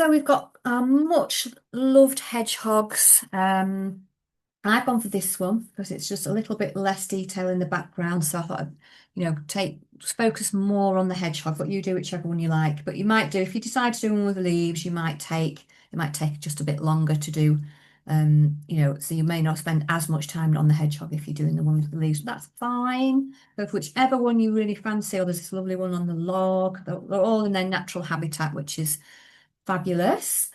So we've got our much loved hedgehogs. I've gone for this one because it's just a little bit less detail in the background. So I thought, take focus more on the hedgehog, but you do whichever one you like. But you might do, if you decide to do one with the leaves, it might take just a bit longer to do. So you may not spend as much time on the hedgehog if you're doing the one with the leaves. But that's fine. Go for whichever one you really fancy. Or there's this lovely one on the log. They're all in their natural habitat, which is fabulous.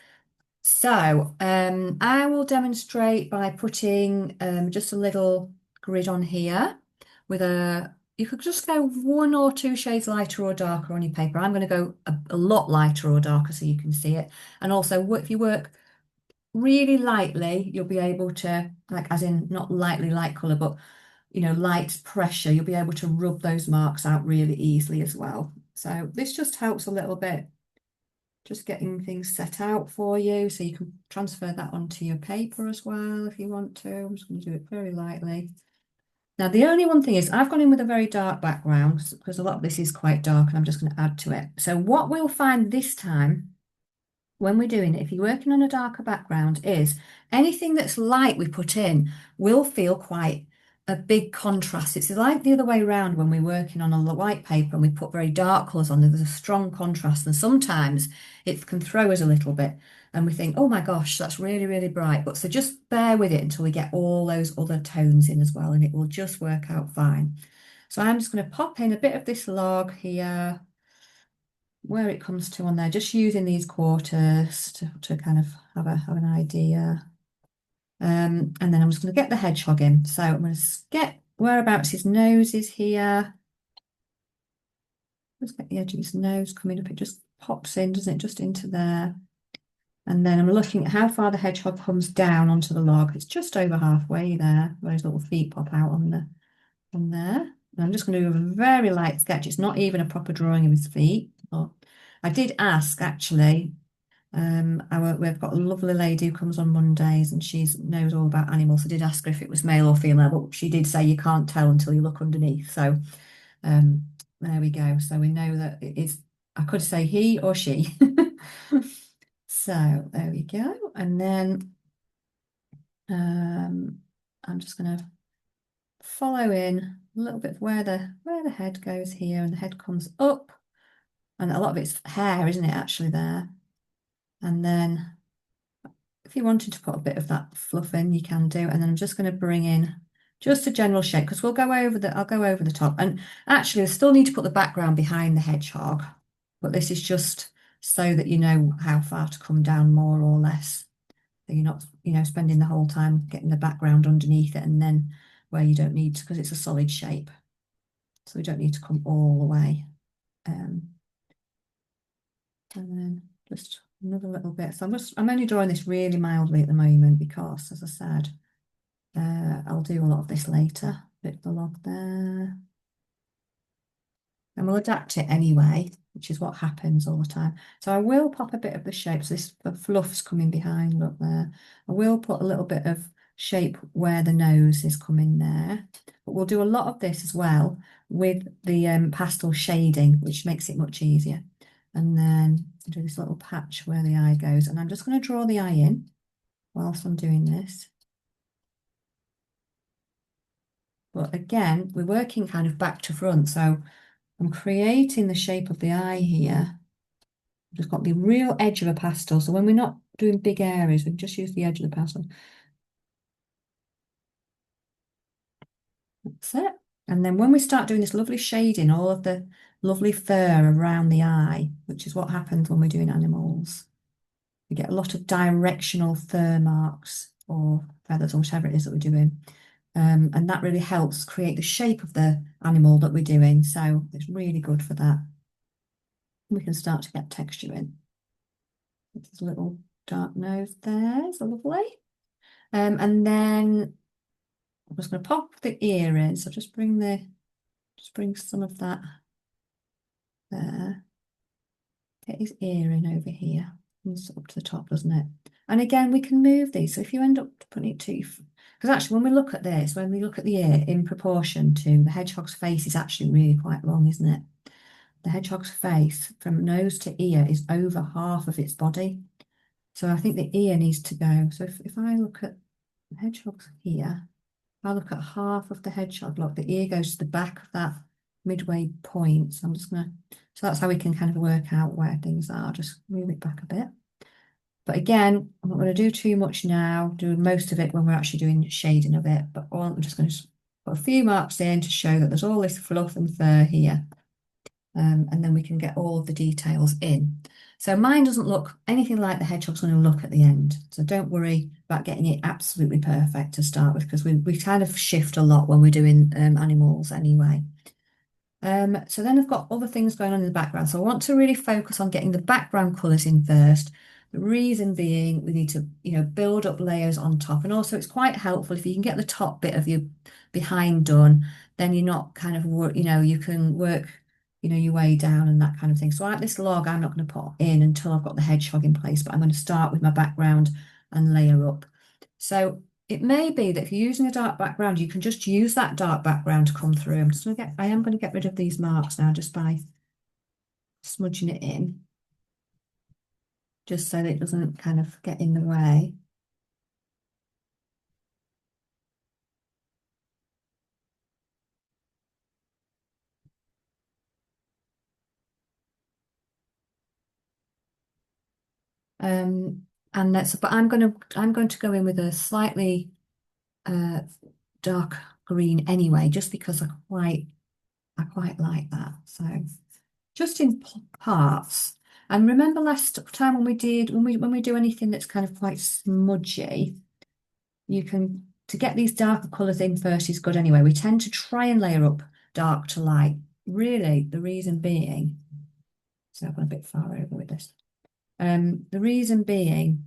So I will demonstrate by putting just a little grid on here with you could just go one or two shades lighter or darker on your paper. I'm going to go a lot lighter or darker so you can see it. And also if you work really lightly, you'll be able to, like as in not lightly light colour, but light pressure, you'll be able to rub those marks out really easily as well. So this just helps a little bit just getting things set out for you so you can transfer that onto your paper as well if you want to. I'm just going to do it very lightly. Now, the only one thing is I've gone in with a very dark background because a lot of this is quite dark and I'm just going to add to it. So what we'll find this time when we're doing it, if you're working on a darker background, is anything that's light we put in will feel quite a big contrast. It's like the other way around when we're working on a white paper and we put very dark colours on, there's a strong contrast, and sometimes it can throw us a little bit and we think, oh my gosh, that's really, really bright. But so just bear with it until we get all those other tones in as well, and it will just work out fine. So I'm just going to pop in a bit of this log here where it comes to on there, just using these quarters to kind of have an idea. And then I'm just going to get the hedgehog in. So I'm going to get whereabouts his nose is here. Let's get the edge of his nose coming up. It just pops in, doesn't it? Just into there. And then I'm looking at how far the hedgehog comes down onto the log. It's just over halfway there, where his little feet pop out on there. And I'm just going to do a very light sketch. It's not even a proper drawing of his feet. I did ask actually. We've got a lovely lady who comes on Mondays and she knows all about animals. I did ask her if it was male or female, but she did say you can't tell until you look underneath. So there we go. So we know that it is, I could say he or she. So there we go. And then I'm just going to follow in a little bit where the head goes here, and the head comes up, and a lot of it's hair, isn't it, actually there? And then if you wanted to put a bit of that fluff in, you can do. And then I'm just going to bring in just a general shape because I'll go over the top. And actually, I still need to put the background behind the hedgehog, but this is just so that you know how far to come down more or less. So you're not, spending the whole time getting the background underneath it and then where you don't need to, because it's a solid shape. So we don't need to come all the way. And then just another little bit. So I'm only drawing this really mildly at the moment because, as I said, I'll do a lot of this later. Bit of the log there. And we'll adapt it anyway, which is what happens all the time. So I will pop a bit of the shape. So the fluff's coming behind, look there. I will put a little bit of shape where the nose is coming there. But we'll do a lot of this as well with the pastel shading, which makes it much easier. And then do this little patch where the eye goes. And I'm just going to draw the eye in whilst I'm doing this. But again, we're working kind of back to front. So I'm creating the shape of the eye here. I've just got the real edge of a pastel. So when we're not doing big areas, we can just use the edge of the pastel. That's it. And then when we start doing this lovely shading, all of the lovely fur around the eye, which is what happens when we're doing animals, we get a lot of directional fur marks or feathers or whatever it is that we're doing. And that really helps create the shape of the animal that we're doing. So it's really good for that. We can start to get texture in. There's a little dark nose there, it's lovely. And then I'm just going to pop the ear in. So just bring some of that there. Get his ear in over here. It's up to the top, doesn't it? And again, we can move these. So if you end up putting it too, because actually when we look at this, when we look at the ear in proportion to the hedgehog's face is actually really quite long, isn't it? The hedgehog's face from nose to ear is over half of its body. So I think the ear needs to go. So if I look at the hedgehogs here, if I look at half of the hedgehog, look, the ear goes to the back of that midway point. So I'm just gonna, so that's how we can kind of work out where things are. Just move it back a bit. But again, I'm not going to do too much now, do most of it when we're actually doing shading of it. But I'm just going to put a few marks in to show that there's all this fluff and fur here. And then we can get all of the details in. So mine doesn't look anything like the hedgehog's going to look at the end. So don't worry about getting it absolutely perfect to start with, because we kind of shift a lot when we're doing animals anyway. So then I've got other things going on in the background. So I want to really focus on getting the background colours in first. The reason being we need to, build up layers on top. And also it's quite helpful if you can get the top bit of your behind done, then you're not kind of work, you can work, your way down and that kind of thing. So like this log, I'm not going to put in until I've got the hedgehog in place, but I'm going to start with my background and layer up. So it may be that if you're using a dark background, you can just use that dark background to come through. I am going to get rid of these marks now just by smudging it in, just so that it doesn't kind of get in the way. And that's, but I'm going to go in with a slightly dark green anyway, just because I quite like that. So just in parts. And remember last time when we do anything that's kind of quite smudgy, to get these darker colours in first is good anyway. We tend to try and layer up dark to light. Really, the reason being, so I've gone a bit far over with this. The reason being,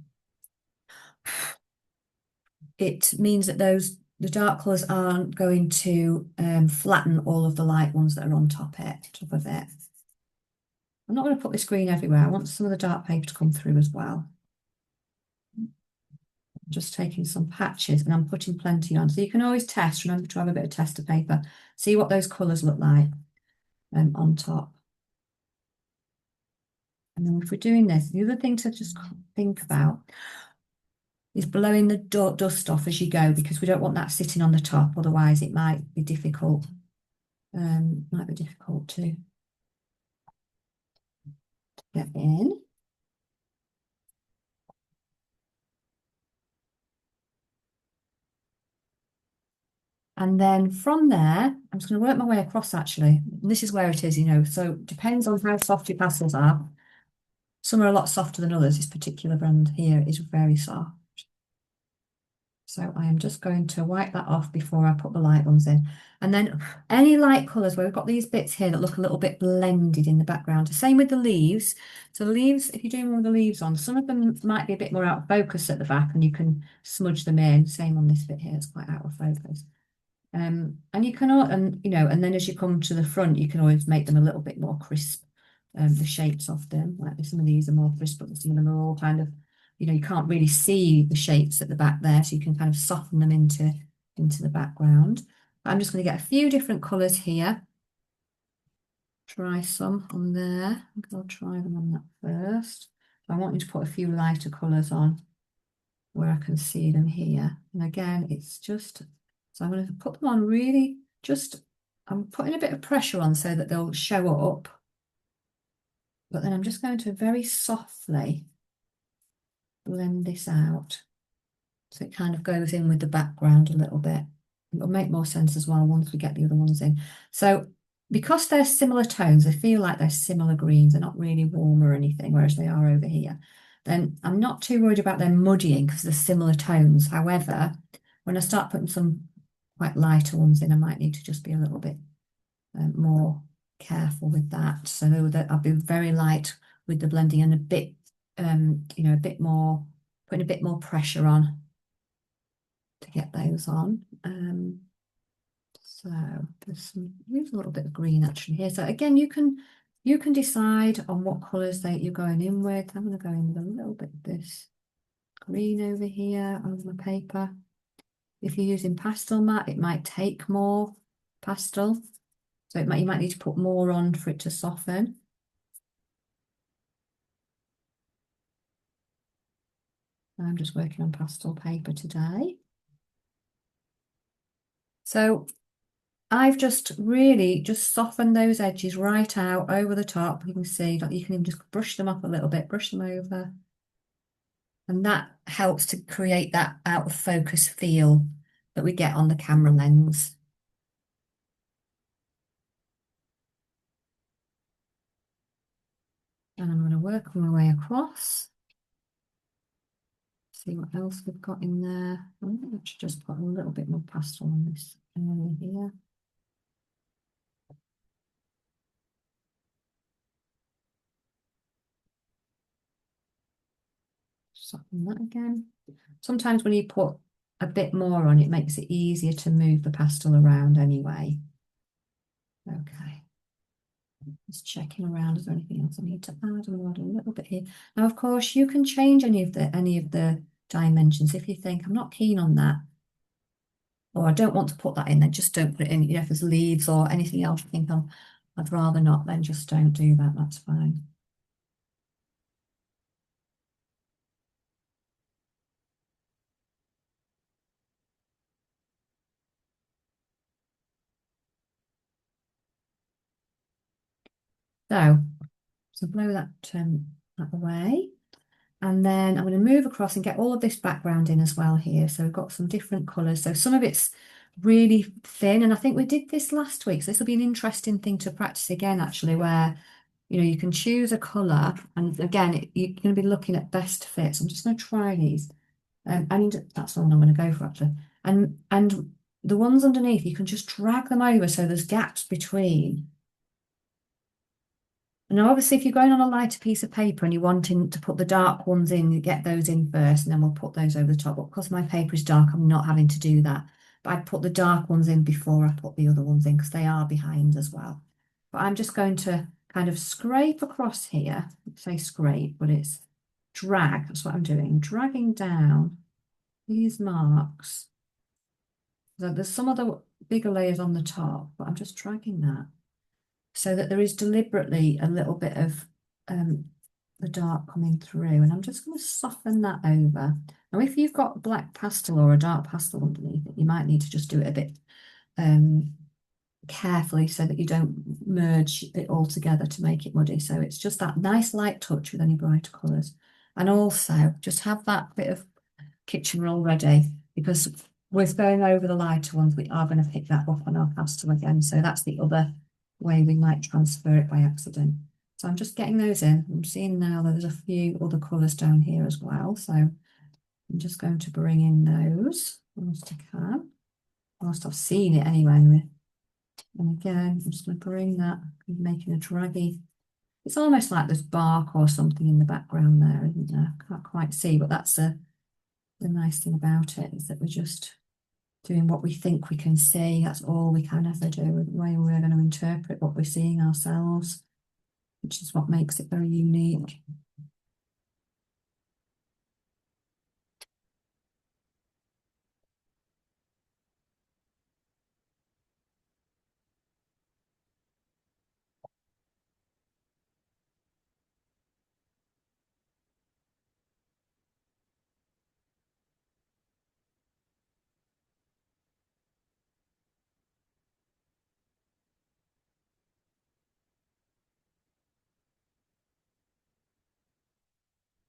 it means that the dark colours aren't going to flatten all of the light ones that are on top of it. I'm not going to put this green everywhere. I want some of the dark paper to come through as well. Just taking some patches and I'm putting plenty on. So you can always test, remember to have a bit of tester paper, see what those colours look like on top. And then if we're doing this, the other thing to just think about is blowing the dust off as you go, because we don't want that sitting on the top, otherwise it might be difficult. To get in. And then from there, I'm just going to work my way across actually. And this is where it is, so it depends on how soft your pastels are. Some are a lot softer than others. This particular brand here is very soft. So I am just going to wipe that off before I put the light ones in. And then any light colours where we've got these bits here that look a little bit blended in the background. Same with the leaves. So the leaves, if you're doing one with the leaves on, some of them might be a bit more out of focus at the back and you can smudge them in. Same on this bit here, it's quite out of focus. And you can, and then as you come to the front, you can always make them a little bit more crisp. The shapes of them, like some of these are more crisp, but some of them are all kind of, you can't really see the shapes at the back there, so you can kind of soften them into the background. But I'm just going to get a few different colours here. Try some on there. I think I'll try them on that first. So I want you to put a few lighter colours on where I can see them here. And again, it's just, so I'm going to put them on really I'm putting a bit of pressure on so that they'll show up. But then I'm just going to very softly blend this out. So it kind of goes in with the background a little bit. It'll make more sense as well once we get the other ones in. So because they're similar tones, they feel like they're similar greens. They're not really warm or anything, whereas they are over here. Then I'm not too worried about them muddying because they're similar tones. However, when I start putting some quite lighter ones in, I might need to just be a little bit more careful with that. So that I'll be very light with the blending and a bit, a bit more, putting a bit more pressure on to get those on. So use a little bit of green actually here. So again, you can decide on what colours that you're going in with. I'm going to go in with a little bit of this green over here over my paper. If you're using pastel matte, it might take more pastel. So you might need to put more on for it to soften. I'm just working on pastel paper today. So I've just really just softened those edges right out over the top. You can see that you can even just brush them up a little bit, brush them over. And that helps to create that out of focus feel that we get on the camera lens. And I'm going to work my way across. See what else we've got in there. I think I should just put a little bit more pastel on this area here. Soften that again. Sometimes when you put a bit more on, it makes it easier to move the pastel around anyway. Okay. Just checking around. Is there anything else I need to add? I'm going to add a little bit here. Now, of course, you can change any of the dimensions if you think I'm not keen on that, or I don't want to put that in. Then just don't put it in. You know, if there's leaves or anything else, I think I'd rather not. Then just don't do that. That's fine. So blow that away. And then I'm going to move across and get all of this background in as well here. So we've got some different colours. So some of it's really thin. And I think we did this last week. So this will be an interesting thing to practice again, actually, where, you know, you can choose a colour. And again, you're going to be looking at best fit. So I'm just going to try these. And that's the one I'm going to go for, actually. And the ones underneath, you can just drag them over so there's gaps between. Now, obviously, if you're going on a lighter piece of paper and you're wanting to put the dark ones in, you get those in first, and then we'll put those over the top. But because my paper is dark, I'm not having to do that. But I'd put the dark ones in before I put the other ones in because they are behind as well. But I'm just going to kind of scrape across here. I say scrape, but it's drag. That's what I'm doing. Dragging down these marks. So there's some other bigger layers on the top, but I'm just dragging that, so that there is deliberately a little bit of the dark coming through. And I'm just going to soften that over. Now, if you've got black pastel or a dark pastel underneath it, you might need to just do it a bit carefully so that you don't merge it all together to make it muddy. So it's just that nice light touch with any brighter colours. And also just have that bit of kitchen roll ready, because with going over the lighter ones, we are going to pick that up on our pastel again. So that's the other way we might transfer it by accident. So I'm just getting those in. I'm seeing now that there's a few other colours down here as well. So I'm just going to bring in those whilst I can. Whilst I've seen it anyway. And again, I'm just going to bring that, making a draggy. It's almost like there's bark or something in the background there, isn't there? I can't quite see, but that's the nice thing about it, is that we're just doing what we think we can see. That's all we can ever do, with the way we're going to interpret what we're seeing ourselves, which is what makes it very unique.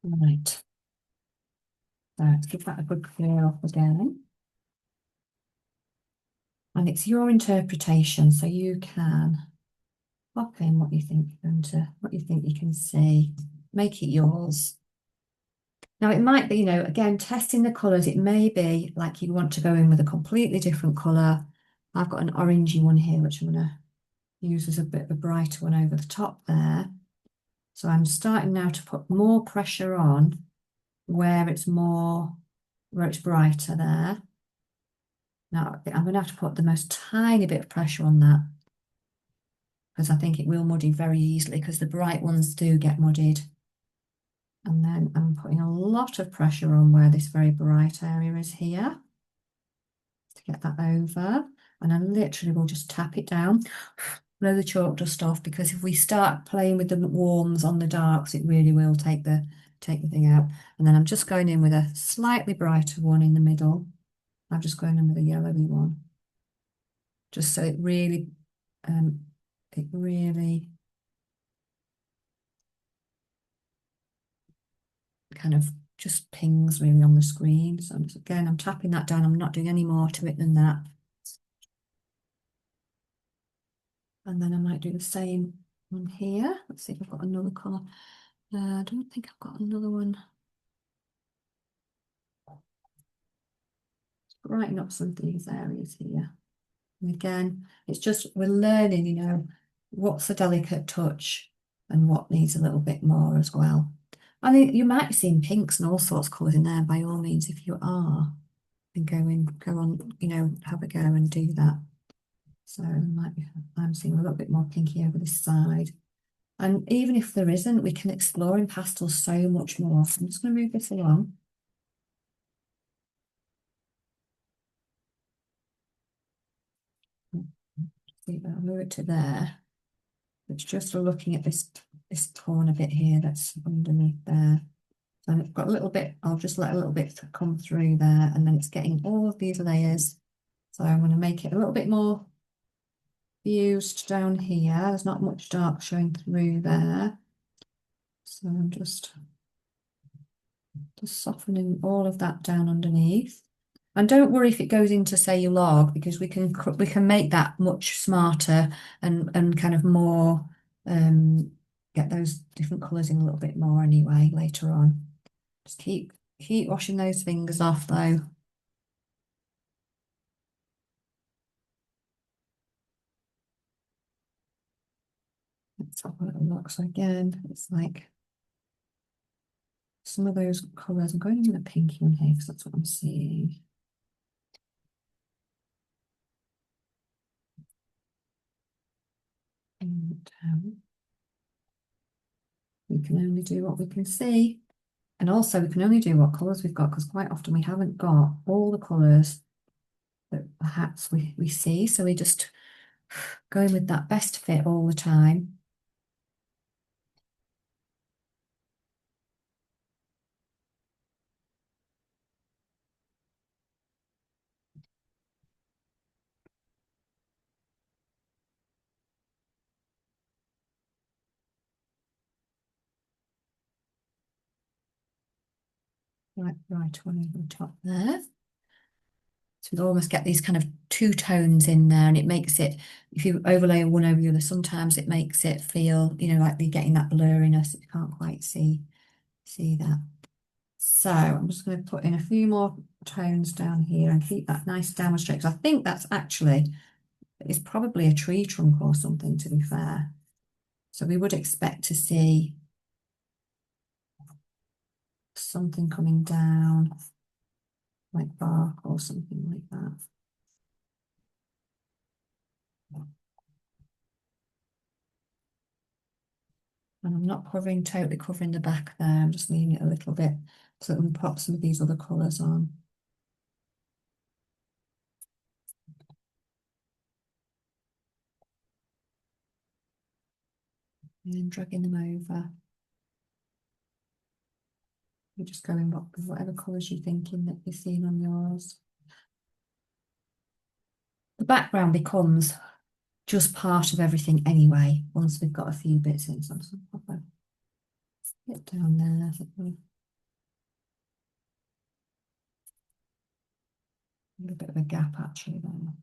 Right, so let's give that a good clear off again. And it's your interpretation, so you can pop in what you think what you think you can see, make it yours. Now it might be, you know, again, testing the colours, it may be like you want to go in with a completely different colour. I've got an orangey one here, which I'm going to use as a bit of a brighter one over the top there. So I'm starting now to put more pressure on where it's brighter there. Now I'm going to have to put the most tiny bit of pressure on that, because I think it will muddy very easily, because the bright ones do get muddied. And then I'm putting a lot of pressure on where this very bright area is here to get that over. And I literally will just tap it down, blow the chalk dust off, because if we start playing with the warms on the darks, it really will take the take the thing out. And then I'm just going in with a slightly brighter one in the middle. I'm just going in with a yellowy one, just so it really kind of just pings really on the screen. So again, I'm tapping that down. I'm not doing any more to it than that. And then I might do the same one here. Let's see if I've got another colour. I don't think I've got another one. Brighten up some of these areas here. And again, it's just we're learning, what's a delicate touch and what needs a little bit more as well. I mean, you might be seeing pinks and all sorts of colours in there by all means. If you are, then go on, have a go and do that. So I'm seeing a little bit more pinky over this side. And even if there isn't, we can explore in pastels so much more. So I'm just going to move this along. See that, I'll move it to there. It's just looking at this corner bit here that's underneath there. So I've got a little bit, I'll just let a little bit come through there, and then it's getting all of these layers. So I'm going to make it a little bit more fused down here. There's not much dark showing through there. So I'm just softening all of that down underneath. And don't worry if it goes into, say, your log, because we can make that much smarter and kind of more get those different colours in a little bit more anyway later on. Just keep washing those fingers off though. Let's have a little look. So again, it's like some of those colours. I'm going in with a pinky one here because that's what I'm seeing. And we can only do what we can see. And also we can only do what colours we've got, because quite often we haven't got all the colours that perhaps we see. So we just go in with that best fit all the time. Right one over the top there. So we almost get these kind of two tones in there, and it makes it, if you overlay one over the other, sometimes it makes it feel, like you're getting that blurriness. You can't quite see that. So I'm just going to put in a few more tones down here and keep that nice downward straight. I think that's actually, it's probably a tree trunk or something, to be fair. So we would expect to see something coming down, like bark or something like that. And I'm not totally covering the back there. I'm just leaving it a little bit so that we can pop some of these other colours on. And dragging them over. You just go in with whatever colours you're thinking that you're seeing on yours. The background becomes just part of everything anyway, once we've got a few bits in. So I'm just going to pop a bit down there. A little bit of a gap actually there.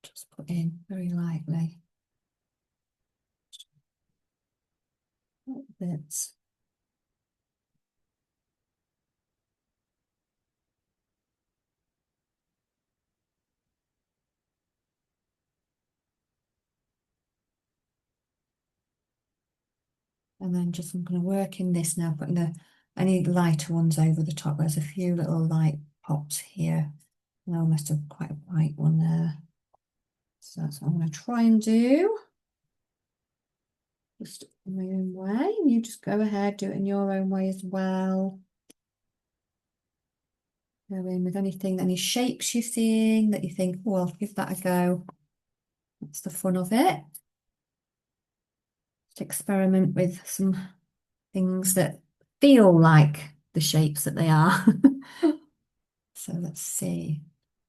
Just put in very lightly. Bits. And then just I'm going to work in this now, putting any lighter ones over the top. There's a few little light pops here. And I almost have quite a bright one there. So that's what I'm going to try and do. Just in my own way. You just go ahead, do it in your own way as well. Go in with any shapes you're seeing that you think, oh, I'll give that a go. That's the fun of it. Just experiment with some things that feel like the shapes that they are. So let's see.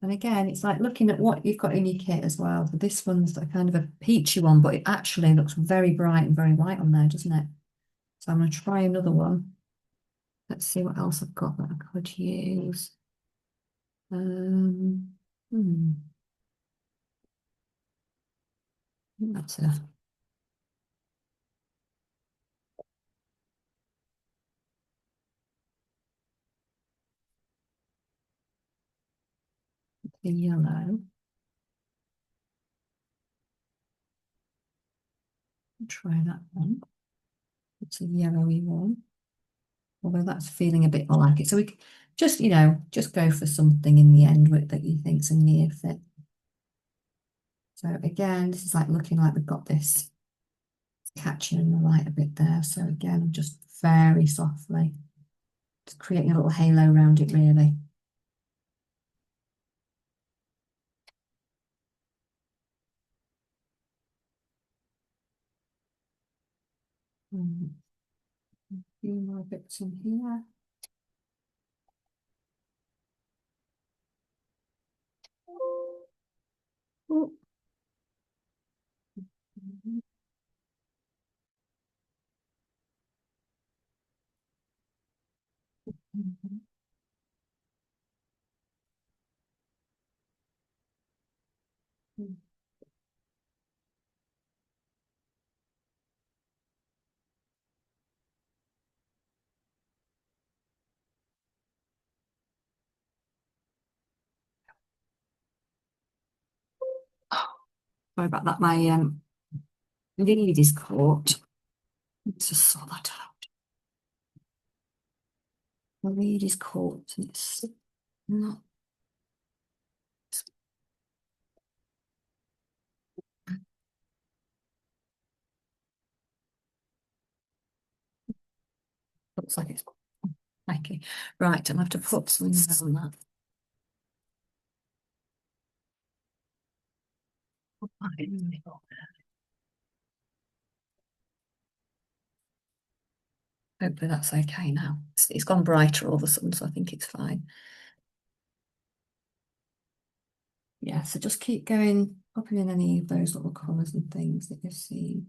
And again, it's like looking at what you've got in your kit as well. So this one's a kind of a peachy one, but it actually looks very bright and very white on there, doesn't it? So I'm going to try another one. Let's see what else I've got that I could use. Um, hmm, I think that's a yellow. Try that one. It's a yellowy one, although that's feeling a bit more like it. So we can just, just go for something in the end that you think's a near fit. So again, this is like looking like we've got this catching in the light a bit there. So again, just very softly, just creating a little halo around it really. A few more bits in here. Oh. Sorry about that. My lead is caught. Let's just sort that out. My lead is caught and it's not. Looks like it's okay. Right, I'll have to put something around that. Right in the middle. Hopefully that's okay now. It's gone brighter all of a sudden, so I think it's fine. Yeah, so just keep going, popping in any of those little colours and things that you see.